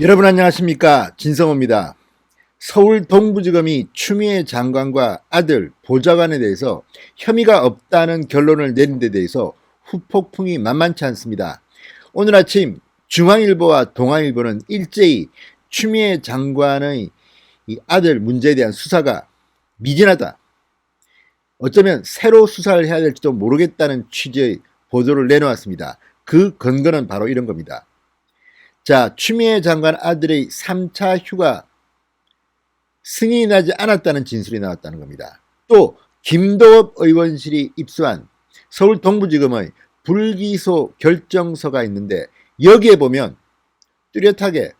여러분 안녕하십니까, 진성호입니다. 서울 동부지검이 추미애 장관과 아들 보좌관에 대해서 혐의가 없다는 결론을 내린 데 대해서 후폭풍이 만만치 않습니다. 오늘 아침 중앙일보와 동아일보는 일제히 추미애 장관의 이 아들 문제에 대한 수사가 미진하다, 어쩌면 새로 수사를 해야 될지도 모르겠다는 취지의 보도를 내놓았습니다. 그 근거는 바로 이런 겁니다. 자, 추미애 장관 아들의 3차 휴가 승인이 나지 않았다는 진술이 나왔다는 겁니다. 또 김도읍 의원실이 입수한 서울 동부지검의 불기소 결정서가 있는데, 여기에 보면 뚜렷하게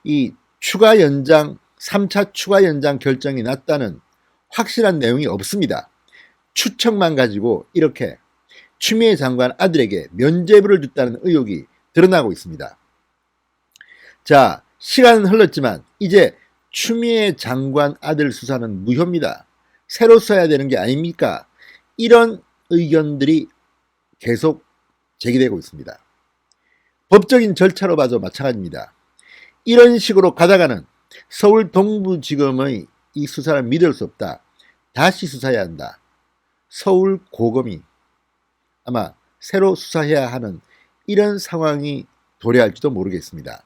이 추가 연장, 3차 추가 연장 결정이 났다는 확실한 내용이 없습니다. 추측만 가지고 이렇게 추미애 장관 아들에게 면죄부를 줬다는 의혹이 드러나고 있습니다. 자, 시간은 흘렀지만 이제 추미애 장관 아들 수사는 무효입니다. 새로 써야 되는 게 아닙니까? 이런 의견들이 계속 제기되고 있습니다. 법적인 절차로 봐도 마찬가지입니다. 이런 식으로 가다가는 서울 동부지검의 이 수사를 믿을 수 없다, 다시 수사해야 한다, 서울 고검이 아마 새로 수사해야 하는 이런 상황이 도래할지도 모르겠습니다.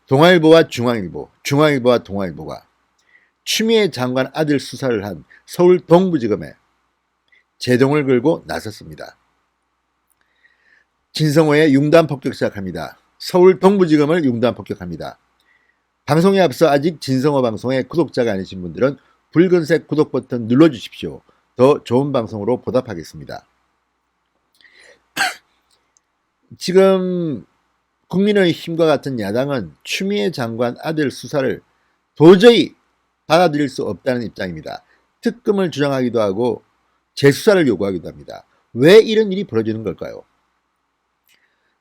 동아일보와 중앙일보, 중앙일보와 동아일보가 추미애 장관 아들 수사를 한 서울 동부지검에 제동을 걸고 나섰습니다. 진성호의 융단 폭격 시작합니다. 서울 동부지검을 융단 폭격합니다. 방송에 앞서 아직 진성호 방송의 구독자가 아니신 분들은 붉은색 구독 버튼 눌러주십시오. 더 좋은 방송으로 보답하겠습니다. 지금 국민의힘과 같은 야당은 추미애 장관 아들 수사를 도저히 받아들일 수 없다는 입장입니다. 특검을 주장하기도 하고 재수사를 요구하기도 합니다. 왜 이런 일이 벌어지는 걸까요?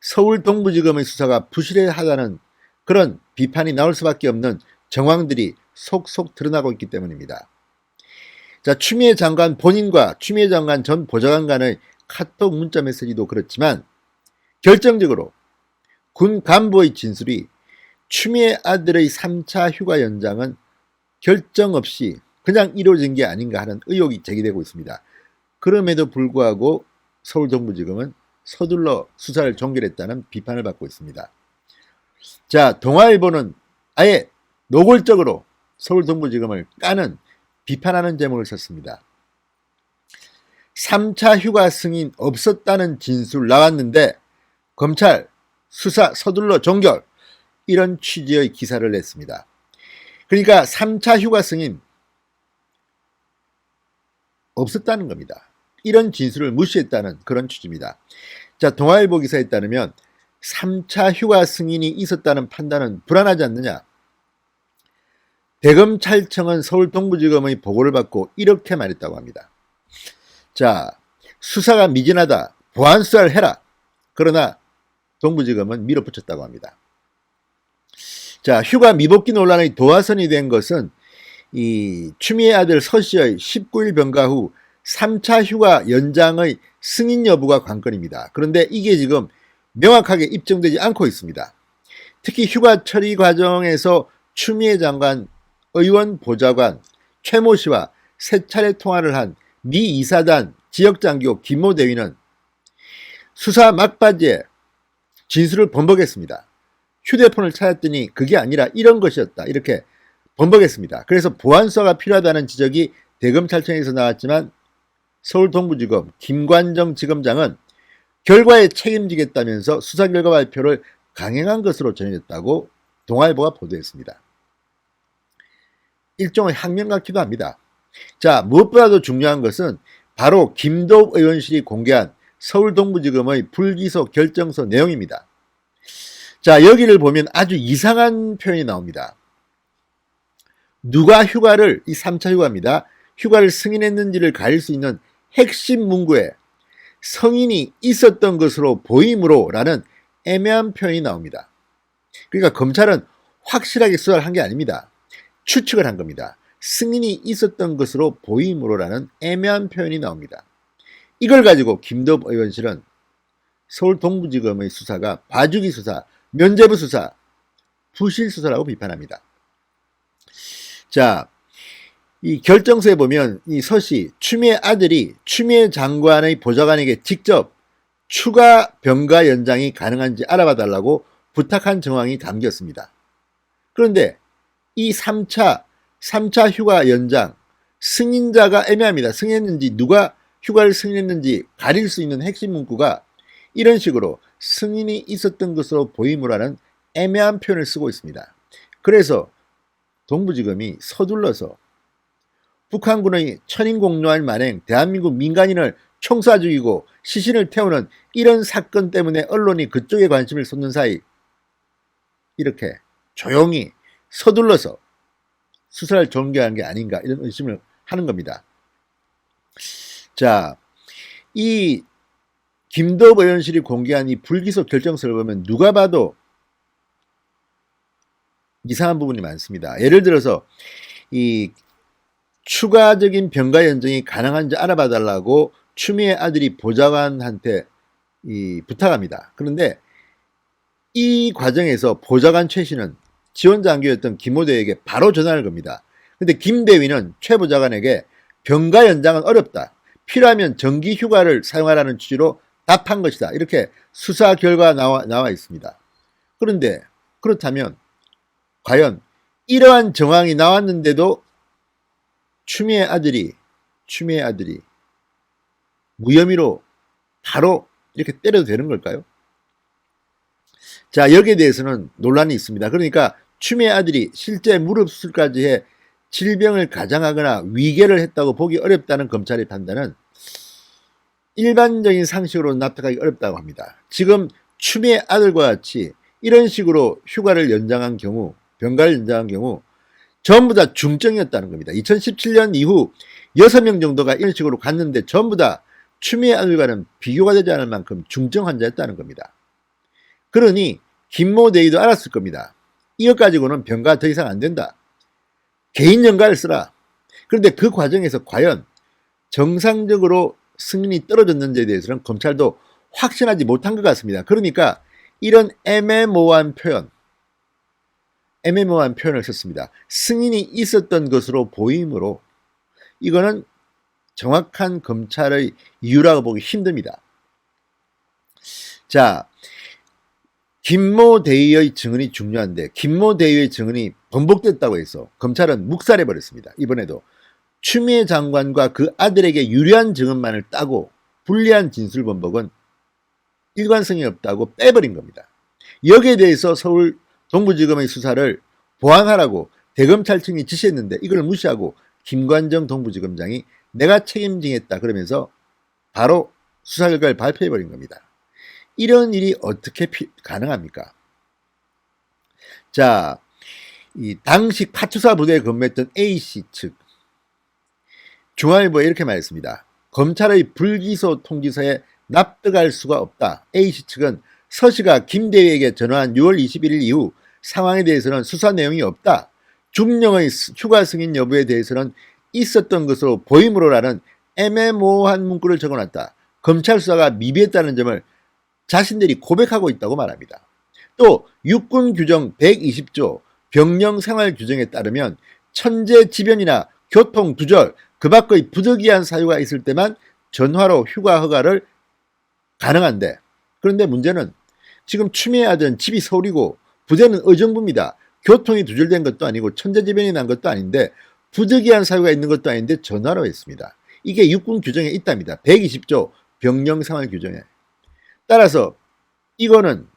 서울 동부지검의 수사가 부실하다는 그런 비판이 나올 수밖에 없는 정황들이 속속 드러나고 있기 때문입니다. 자, 추미애 장관 본인과 추미애 장관 전 보좌관 간의 카톡 문자 메시지도 그렇지만, 결정적으로 군 간부의 진술이 추미애 아들의 3차 휴가 연장은 결정 없이 그냥 이루어진 게 아닌가 하는 의혹이 제기되고 있습니다. 그럼에도 불구하고 서울 동부지검은 서둘러 수사를 종결했다는 비판을 받고 있습니다. 자, 동아일보는 아예 노골적으로 서울 동부지검을 까는, 비판하는 제목을 썼습니다. 3차 휴가 승인 없었다는 진술 나왔는데 검찰 수사 서둘러 종결, 이런 취지의 기사를 냈습니다. 그러니까 3차 휴가 승인 없었다는 겁니다. 이런 진술을 무시했다는 그런 취지입니다. 자, 동아일보 기사에 따르면 3차 휴가 승인이 있었다는 판단은 불안하지 않느냐. 대검찰청은 서울 동부지검의 보고를 받고 이렇게 말했다고 합니다. 자, 수사가 미진하다, 보안 수사를 해라. 그러나 동부지검은 밀어붙였다고 합니다. 자, 휴가 미복귀 논란의 도화선이 된 것은 이 추미애 아들 서 씨의 19일 병가 후 3차 휴가 연장의 승인 여부가 관건입니다. 그런데 이게 지금 명확하게 입증되지 않고 있습니다. 특히 휴가 처리 과정에서 추미애 장관, 의원 보좌관 최모 씨와 세 차례 통화를 한 미 이사단 지역장교 김모 대위는 수사 막바지에 진술을 번복했습니다. 휴대폰을 찾았더니 그게 아니라 이런 것이었다, 이렇게 번복했습니다. 그래서 보안수사가 필요하다는 지적이 대검찰청에서 나왔지만 서울 동부지검 김관정 지검장은 결과에 책임지겠다면서 수사 결과 발표를 강행한 것으로 전해졌다고 동아일보가 보도했습니다. 일종의 항명 같기도 합니다. 자, 무엇보다도 중요한 것은 바로 김도읍 의원실이 공개한 서울 동부지검의 불기소 결정서 내용입니다. 자, 여기를 보면 아주 이상한 표현이 나옵니다. 누가 휴가를, 이 3차 휴가입니다, 휴가를 승인했는지를 가릴 수 있는 핵심 문구에 성인이 있었던 것으로 보이므로 라는 애매한 표현이 나옵니다. 그러니까 검찰은 확실하게 수사를 한 게 아닙니다. 추측을 한 겁니다. 승인이 있었던 것으로 보이므로라는 애매한 표현이 나옵니다. 이걸 가지고 김도읍 의원실은 서울 동부지검의 수사가 봐주기 수사, 면죄부 수사, 부실 수사라고 비판합니다. 자, 이 결정서에 보면 이 서씨 추미애 아들이 추미애 장관의 보좌관에게 직접 추가 병가 연장이 가능한지 알아봐 달라고 부탁한 정황이 담겼습니다. 그런데 이 3차 휴가 연장 승인자가 애매합니다. 승인했는지 누가 휴가를 승인했는지 가릴 수 있는 핵심 문구가 이런 식으로 승인이 있었던 것으로 보이므라는 애매한 표현을 쓰고 있습니다. 그래서 동부지검이 서둘러서 북한군의 천인공노할 만행 대한민국 민간인을 총쏴 죽이고 시신을 태우는 이런 사건 때문에 언론이 그쪽에 관심을 쏟는 사이 이렇게 조용히 서둘러서 수사를 전개한 게 아닌가 이런 의심을 하는 겁니다. 자, 이 김도읍 의원실이 공개한 이 불기소 결정서를 보면 누가 봐도 이상한 부분이 많습니다. 예를 들어서 이 추가적인 병가 연장이 가능한지 알아봐 달라고 추미애 아들이 보좌관한테 부탁합니다. 그런데 이 과정에서 보좌관 최 씨는 지원장교였던 김모 대위에게 바로 전화를 겁니다. 근데 김 대위는 최 보좌관에게 병가 연장은 어렵다. 필요하면 정기 휴가를 사용하라는 취지로 답한 것이다. 이렇게 수사 결과 나와 있습니다. 그런데 그렇다면 과연 이러한 정황이 나왔는데도 추미애 아들이 무혐의로 바로 이렇게 때려도 되는 걸까요? 자, 여기에 대해서는 논란이 있습니다. 그러니까 추미애 아들이 실제 무릎 수술까지 해 질병을 가장하거나 위궤를 했다고 보기 어렵다는 검찰의 판단은 일반적인 상식으로 납득하기 어렵다고 합니다. 지금 추미애 아들과 같이 이런 식으로 휴가를 연장한 경우, 병가를 연장한 경우 전부 다 중증이었다는 겁니다. 2017년 이후 6명 정도가 이런 식으로 갔는데 전부 다 추미애 아들과는 비교가 되지 않을 만큼 중증 환자였다는 겁니다. 그러니 김모 대위도 알았을 겁니다. 이것 가지고는 병가 더 이상 안 된다. 개인 연가를 쓰라. 그런데 그 과정에서 과연 정상적으로 승인이 떨어졌는지에 대해서는 검찰도 확신하지 못한 것 같습니다. 그러니까 이런 애매모호한 표현을 썼습니다. 승인이 있었던 것으로 보이므로 이거는 정확한 검찰의 이유라고 보기 힘듭니다. 자, 김모 대위의 증언이 중요한데 김모 대위의 증언이 번복됐다고 해서 검찰은 묵살해버렸습니다. 이번에도 추미애 장관과 그 아들에게 유리한 증언만을 따고 불리한 진술 번복은 일관성이 없다고 빼버린 겁니다. 여기에 대해서 서울 동부지검의 수사를 보완하라고 대검찰청이 지시했는데 이걸 무시하고 김관정 동부지검장이 내가 책임지겠다 그러면서 바로 수사 결과를 발표해버린 겁니다. 이런 일이 어떻게 가능합니까? 자, 이 당시 파출사 부대에 근무했던 A씨 측 중앙일보에 이렇게 말했습니다. 검찰의 불기소 통지서에 납득할 수가 없다. A씨 측은 서씨가 김 대위에게 전화한 6월 21일 이후 상황에 대해서는 수사 내용이 없다. 중령의 휴가 승인 여부에 대해서는 있었던 것으로 보이므로라는 애매모호한 문구를 적어놨다. 검찰 수사가 미비했다는 점을 자신들이 고백하고 있다고 말합니다. 또 육군 규정 120조 병령 생활 규정에 따르면 천재지변이나 교통두절 그 밖의 부득이한 사유가 있을 때만 전화로 휴가 허가를 가능한데 그런데 문제는 지금 추미애 아들은 집이 서울이고 부대는 의정부입니다. 교통이 두절된 것도 아니고 천재지변이 난 것도 아닌데 부득이한 사유가 있는 것도 아닌데 전화로 했습니다. 이게 육군 규정에 있답니다. 120조 병령 생활 규정에. 따라서 이거는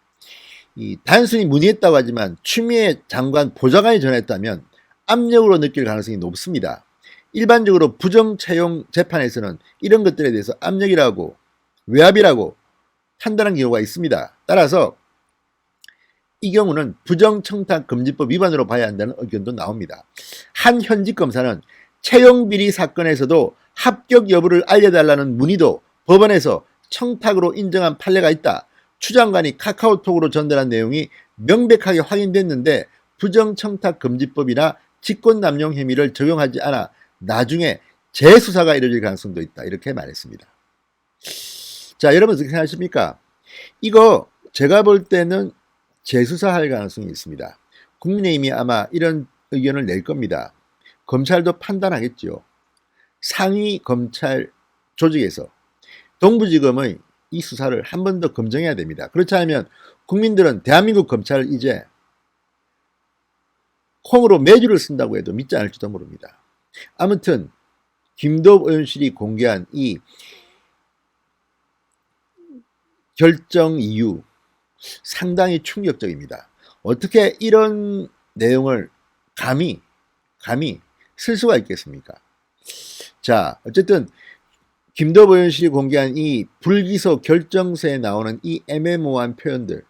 단순히 문의했다고 하지만 추미애 장관 보좌관이 전화했다면 압력으로 느낄 가능성이 높습니다. 일반적으로 부정채용 재판에서는 이런 것들에 대해서 압력이라고 외압이라고 판단한 경우가 있습니다. 따라서 이 경우는 부정청탁금지법 위반으로 봐야 한다는 의견도 나옵니다. 한 현직 검사는 채용비리 사건에서도 합격 여부를 알려달라는 문의도 법원에서 청탁으로 인정한 판례가 있다. 추 장관이 카카오톡으로 전달한 내용이 명백하게 확인됐는데 부정청탁금지법이나 직권남용 혐의를 적용하지 않아 나중에 재수사가 이뤄질 가능성도 있다. 이렇게 말했습니다. 자, 여러분 어떻게 생각하십니까? 이거 제가 볼 때는 재수사할 가능성이 있습니다. 국민의힘이 아마 이런 의견을 낼 겁니다. 검찰도 판단하겠죠. 상위 검찰 조직에서 동부지검의 이 수사를 한 번 더 검증해야 됩니다. 그렇지 않으면 국민들은 대한민국 검찰을 이제 콩으로 매주를 쓴다고 해도 믿지 않을지도 모릅니다. 아무튼 김도읍 의원실이 공개한 이 결정 이유 상당히 충격적입니다. 어떻게 이런 내용을 감히 쓸 수가 있겠습니까? 자, 어쨌든 김도읍 의원실이 공개한 이 불기소 결정서에 나오는 이 애매모호한 표현들,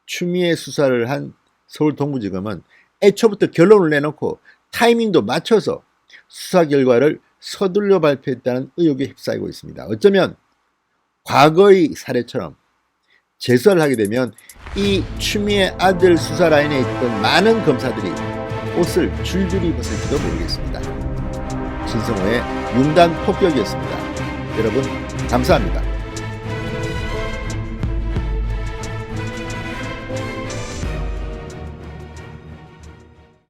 추미애 수사를 한 서울 동부지검은 애초부터 결론을 내놓고 타이밍도 맞춰서 수사 결과를 서둘러 발표했다는 의혹에 휩싸이고 있습니다. 어쩌면 과거의 사례처럼 재수사를 하게 되면 이 추미애 아들 수사 라인에 있던 많은 검사들이 옷을 줄줄이 벗을지도 모르겠습니다. 진성호의 융단 폭격이었습니다. 여러분 감사합니다.